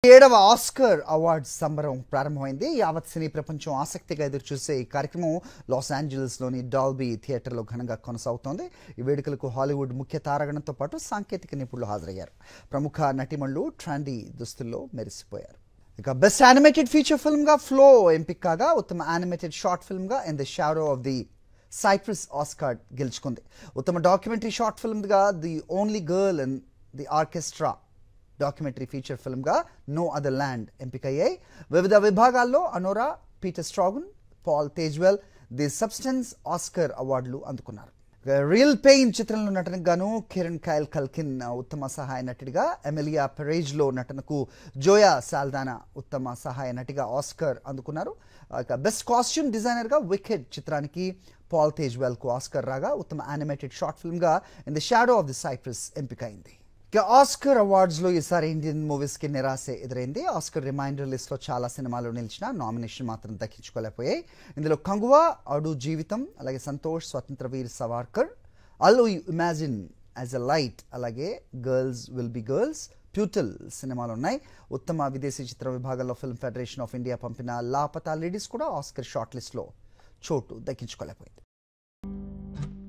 ఏడవ Oscar awards సంబరం ప్రారంభమైంది. యావత్ సినీ ప్రపంచం ఆసక్తిగా ఎదురుచూసే ఈ కార్యక్రమం లాస్ ఏంజలస్లోని డాల్బీ థియేటర్లో ఘనంగా కొనసాగుతోంది. ఈ వేడుకలకు హాలీవుడ్ ముఖ్య తారాగణంతో పాటు సాంకేతిక నిపుణులు హాజరయ్యారు. ప్రముఖ నటిమణులు ట్రెండీ దుస్తుల్లో మెరిసిపోయారు. ఇక బెస్ట్ యానిమేటెడ్ ఫీచర్ ఫిల్మ్గా ఫ్లో ఎంపిక కాగా, ఉత్తమ యానిమేటెడ్ షార్ట్ ఫిల్మ్గా In the Shadow of the Cypress Oscar గెలుచుకుంది. ఉత్తమ డాక్యుమెంటరీ షార్ట్ ఫిల్మ్గా The Only Girl in the Orchestra documentary feature ఫిల్మ్గా నో అదర్ ల్యాండ్ ఎంపికయ్యాయి. వివిధ విభాగాల్లో Anora, Peter Straughan, Paul Tazewell The Substance Oscar అవార్డులు అందుకున్నారు. రియల్ పెయిన్ చిత్రంలో నటనకు గాను కిరణ్ కైల్ కల్కిన్ ఉత్తమ సహాయ నటుడిగా, ఎమిలియా పెరేజ్లో నటనకు జోయా సాల్దానా ఉత్తమ సహాయ నటిగా ఆస్కర్ అందుకున్నారు. బెస్ట్ కాస్ట్యూమ్ డిజైనర్గా వికెడ్ చిత్రానికి పాల్ తేజ్వెల్కు ఆస్కర్ రాగా, ఉత్తమ యానిమేటెడ్ షార్ట్ ఫిల్మ్గా In the Shadow of the Cypress ఎంపికైంది. ఇక ఆస్కర్ అవార్డ్స్లో ఈసారి ఇండియన్ మూవీస్కి నిరాశే ఎదురైంది. ఆస్కర్ రిమైండర్ లిస్ట్లో చాలా సినిమాలు నిలిచిన నామినేషన్ మాత్రం దక్కించుకోలేకపోయాయి. ఇందులో కంగువా, అడు జీవితం, అలాగే Santosh, Swatantrya Veer Savarkar, All Imagine as a Light, అలాగే గర్ల్స్ విల్ బి గర్ల్స్, ప్యూటల్ సినిమాలు ఉన్నాయి. ఉత్తమ విదేశీ చిత్ర విభాగంలో ఫిల్మ్ ఫెడరేషన్ ఆఫ్ ఇండియా పంపిన లాపతా లేడీస్ కూడా ఆస్కర్ షార్ట్ లిస్ట్లో చోటు దక్కించుకోలేకపోయింది.